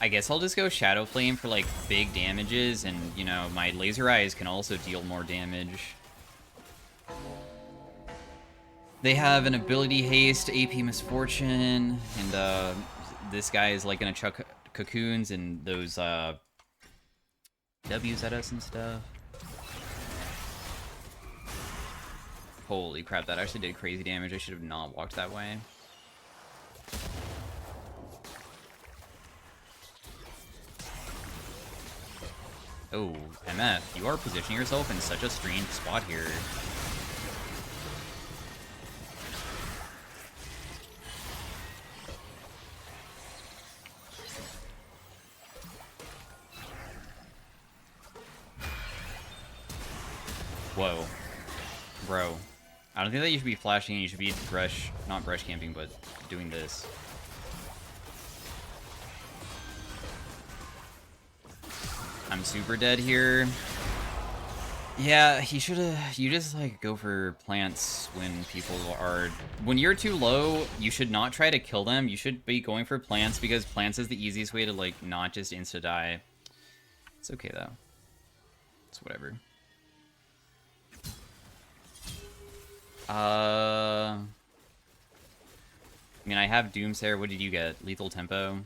I guess I'll just go Shadow Flame for, like, big damages, and, you know, my Laser Eyes can also deal more damage. They have an ability haste, AP Misfortune, and, this guy is, like, gonna chuck cocoons and those, W's at us and stuff. Holy crap, that actually did crazy damage. I should have not walked that way. Oh, MF, you are positioning yourself in such a strange spot here. Whoa. Bro. I don't think that you should be flashing, you should be not brush camping, but doing this. I'm super dead here. Yeah, he should've... You just, like, go for plants when people are... When you're too low, you should not try to kill them. You should be going for plants, because plants is the easiest way to, like, not just insta-die. It's okay, though. It's whatever. I mean, I have Doomsayer. What did you get? Lethal Tempo?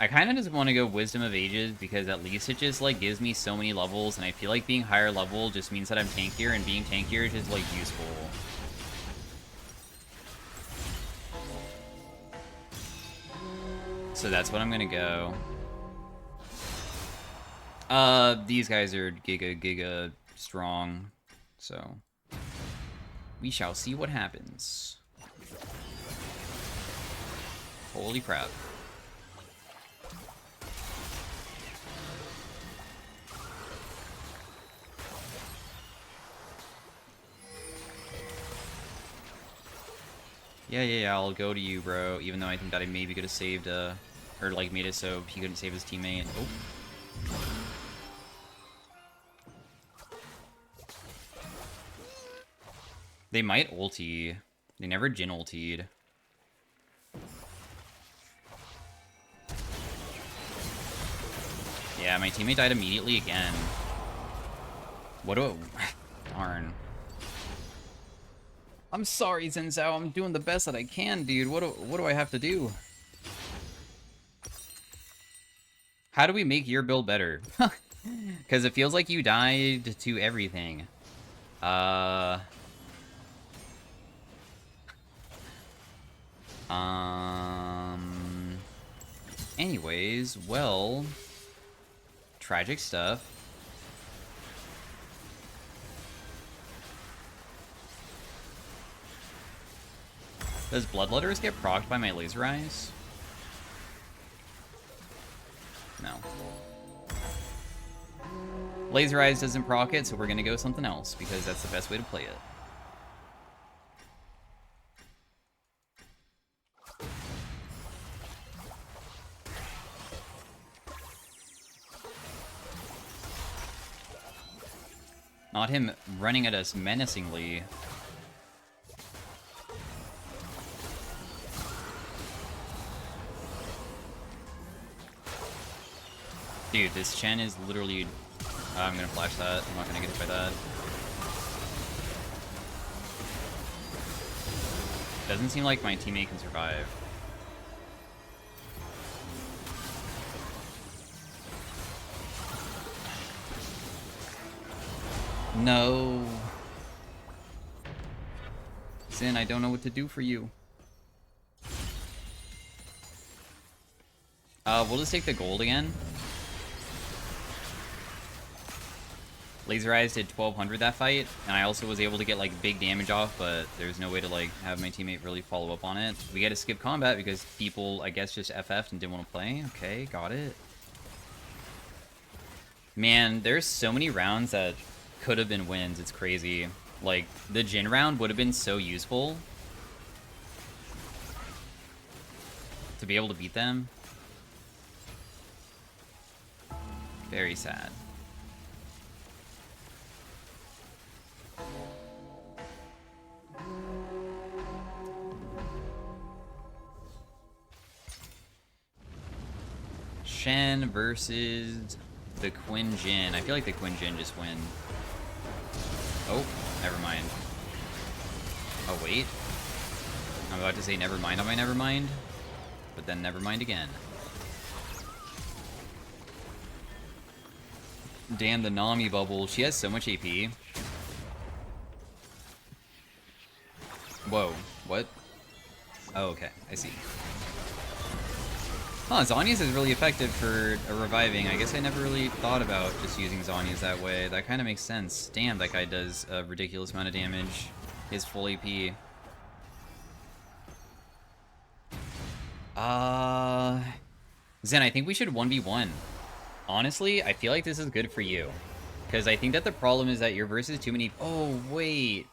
I kind of just want to go Wisdom of Ages, because at least it just, like, gives me so many levels, and I feel like being higher level just means that I'm tankier, and being tankier is just, like, useful. So that's what I'm gonna go. These guys are giga strong, so we shall see what happens. Holy crap. Yeah, I'll go to you, bro, even though I think that I maybe could have saved, or, like, made it so he couldn't save his teammate. Oh. They might ulti. They never Jhin ultied. Yeah, my teammate died immediately again. What do I... Darn. I'm sorry, Zinzao. I'm doing the best that I can, dude. What do I have to do? How do we make your build better? Because it feels like you died to everything. Anyways, well... Tragic stuff. Does Bloodletters get procced by my Laser Eyes? No. Laser Eyes doesn't proc it, so we're gonna go something else, because that's the best way to play it. Not him running at us menacingly. Dude, this Chen is literally... I'm gonna flash that. I'm not gonna get hit by that. Doesn't seem like my teammate can survive. No. Sin, I don't know what to do for you. We'll just take the gold again. Laser Eyes did 1200 that fight, and I also was able to get like big damage off, but there's no way to like have my teammate really follow up on it. We got to skip combat because people, I guess, just FF'd and didn't want to play. Okay, got it. Man, there's so many rounds that could have been wins. It's crazy. Like, the Jhin round would have been so useful to be able to beat them. Very sad. Shen versus the Quinn Jhin. I feel like the Quinn Jhin just win. Oh, never mind. Oh, wait. I'm about to say never mind on my never mind, but then never mind again. Damn, the Nami bubble. She has so much AP. Whoa, what? Oh, okay, I see. Huh, Zhonya's is really effective for a reviving. I guess I never really thought about just using Zhonya's that way. That kind of makes sense. Damn, that guy does a ridiculous amount of damage. His full AP. Zen, I think we should 1v1. Honestly, I feel like this is good for you. Because I think that the problem is that you're versus too many... Oh, wait.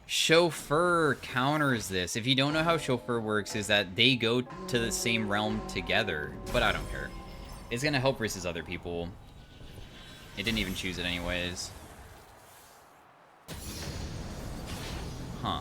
Chauffeur counters this. If you don't know how Chauffeur works, is that they go to the same realm together. But I don't care. It's gonna help versus other people. It didn't even choose it anyways. Huh.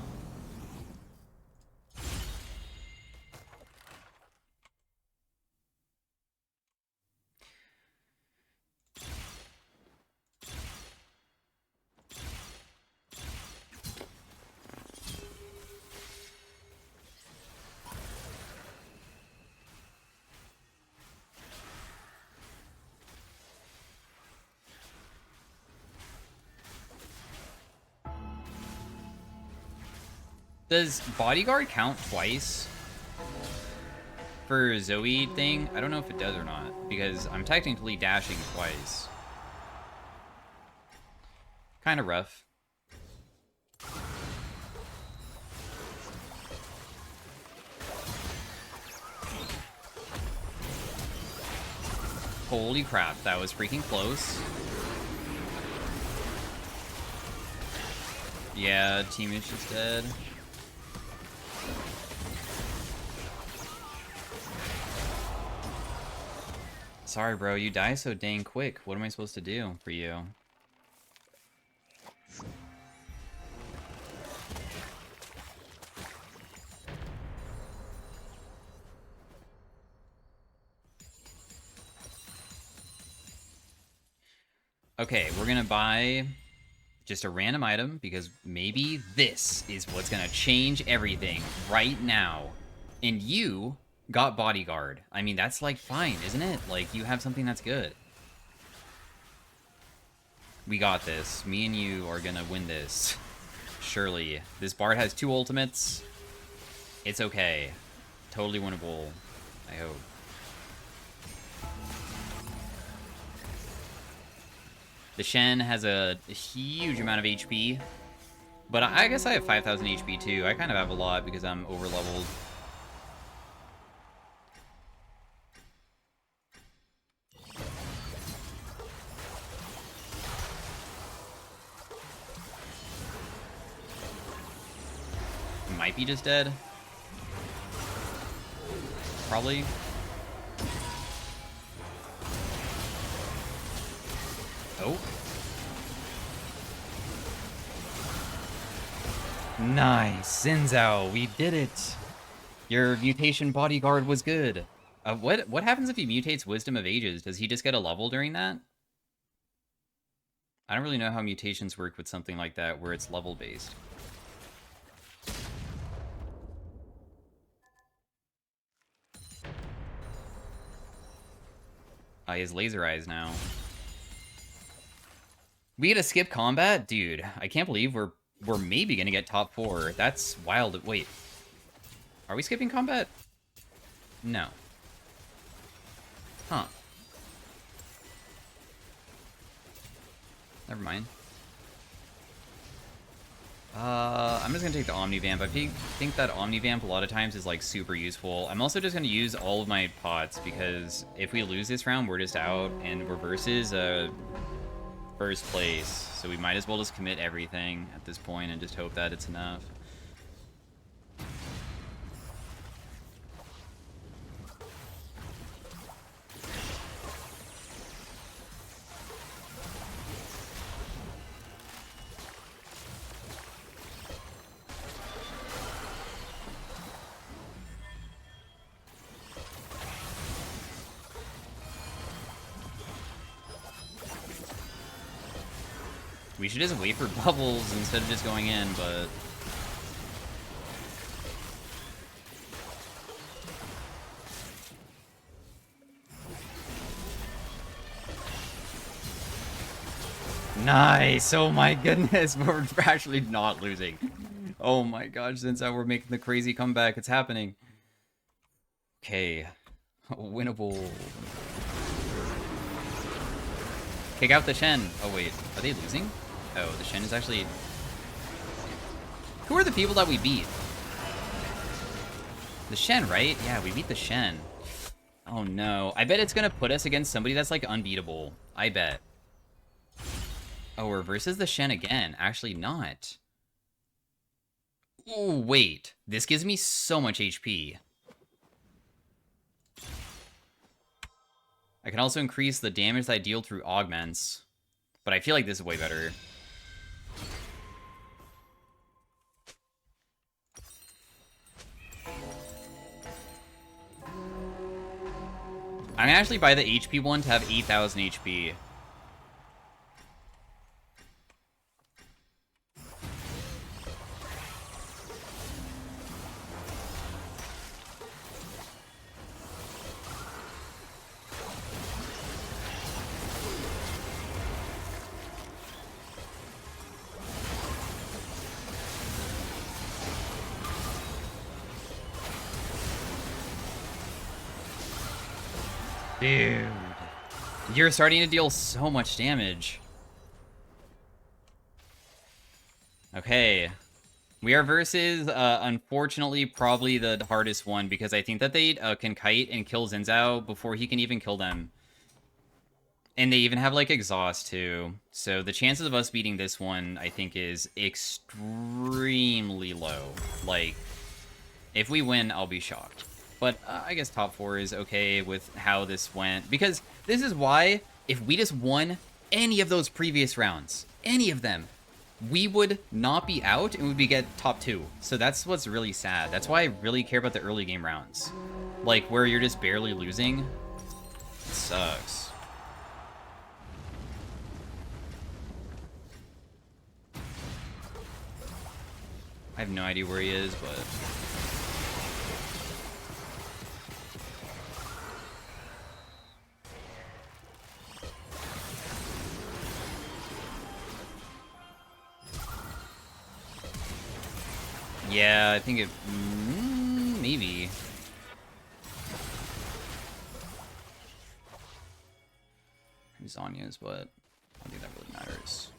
Does Bodyguard count twice for Zoe thing? I don't know if it does or not, because I'm technically dashing twice. Kind of rough. Holy crap, that was freaking close. Yeah, teammate's just dead. Sorry, bro, you die so dang quick. What am I supposed to do for you? Okay, we're gonna buy just a random item because maybe this is what's gonna change everything right now. And you got Bodyguard. I mean, that's like fine, isn't it? Like, you have something that's good. We got this. Me and you are gonna win this. Surely. This Bard has 2 ultimates. It's okay. Totally winnable, I hope. The Shen has a huge amount of HP. But I guess I have 5,000 HP too. I kind of have a lot because I'm over-leveled. Might be just dead. Probably. Oh. Nice, Sinzao, we did it. Your mutation Bodyguard was good. What happens if he mutates Wisdom of Ages? Does he just get a level during that? I don't really know how mutations work with something like that where it's level based. He has laser eyes now. We get to skip combat? Dude, I can't believe we're maybe gonna get top 4. That's wild. Wait. Are we skipping combat? No. Huh. Never mind. I'm just gonna take the Omnivamp. I think that Omnivamp a lot of times is like super useful. I'm also just gonna use all of my pots because if we lose this round, we're just out and reverse is first place. So we might as well just commit everything at this point and just hope that it's enough. We should just wait for bubbles instead of just going in, but... Nice! Oh my goodness, we're actually not losing. Oh my gosh, since we're making the crazy comeback, it's happening. Okay. Winnable. Kick out the Shen. Oh wait, are they losing? Oh, the Shen is actually... Who are the people that we beat? The Shen, right? Yeah, we beat the Shen. Oh no. I bet it's gonna put us against somebody that's like unbeatable. I bet. Oh, we're versus the Shen again. Actually not. Oh, wait. This gives me so much HP. I can also increase the damage that I deal through augments. But I feel like this is way better. I'm gonna actually buy the HP one to have 8,000 HP. Dude, you're starting to deal so much damage. Okay, we are versus, unfortunately, probably the hardest one because I think that they can kite and kill Zinzao before he can even kill them. And they even have, like, exhaust, too. So the chances of us beating this one, I think, is extremely low. Like, if we win, I'll be shocked. But I guess top 4 is okay with how this went. Because this is why, if we just won any of those previous rounds, any of them, we would not be out and we'd get top 2. So that's what's really sad. That's why I really care about the early game rounds. Like, where you're just barely losing. It sucks. I have no idea where he is, but... Yeah, I think it... maybe. Zanya's, but I don't think that really matters.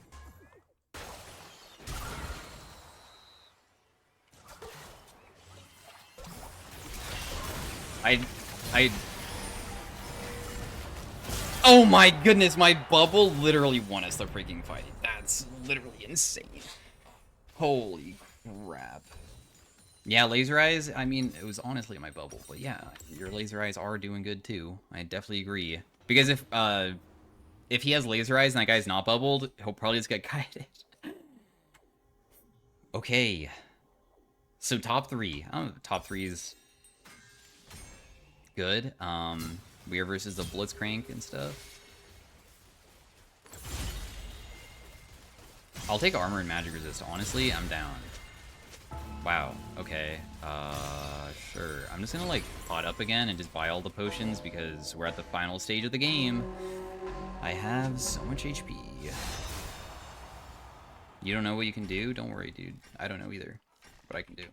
Oh my goodness, my bubble literally won us the freaking fight. That's literally insane. Holy crap. Yeah, laser eyes, I mean, it was honestly my bubble, but yeah, your laser eyes are doing good too. I definitely agree. Because if he has laser eyes and that guy's not bubbled, he'll probably just get kited. Okay. So top 3. I don't know, top 3 is good. We are versus the Blitzcrank and stuff. I'll take armor and magic resist. Honestly, I'm down. Wow. Okay. Sure. I'm just gonna, like, pot up again and just buy all the potions because we're at the final stage of the game. I have so much HP. You don't know what you can do? Don't worry, dude. I don't know either what I can do.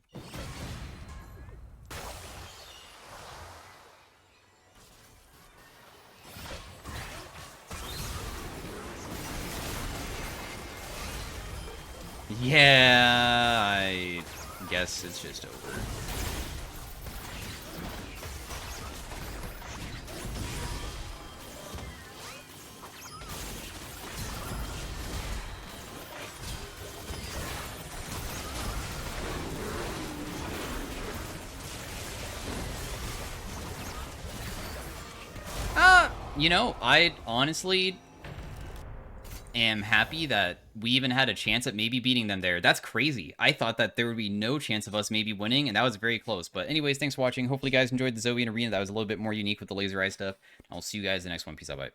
Yeah, I guess it's just over. You know, I honestly am happy that we even had a chance at maybe beating them there. That's crazy. I thought that there would be no chance of us maybe winning, and that was very close. But anyways, thanks for watching. Hopefully you guys enjoyed the Zoe and Arena. That was a little bit more unique with the laser eye stuff. I'll see you guys in the next one. Peace out, bye.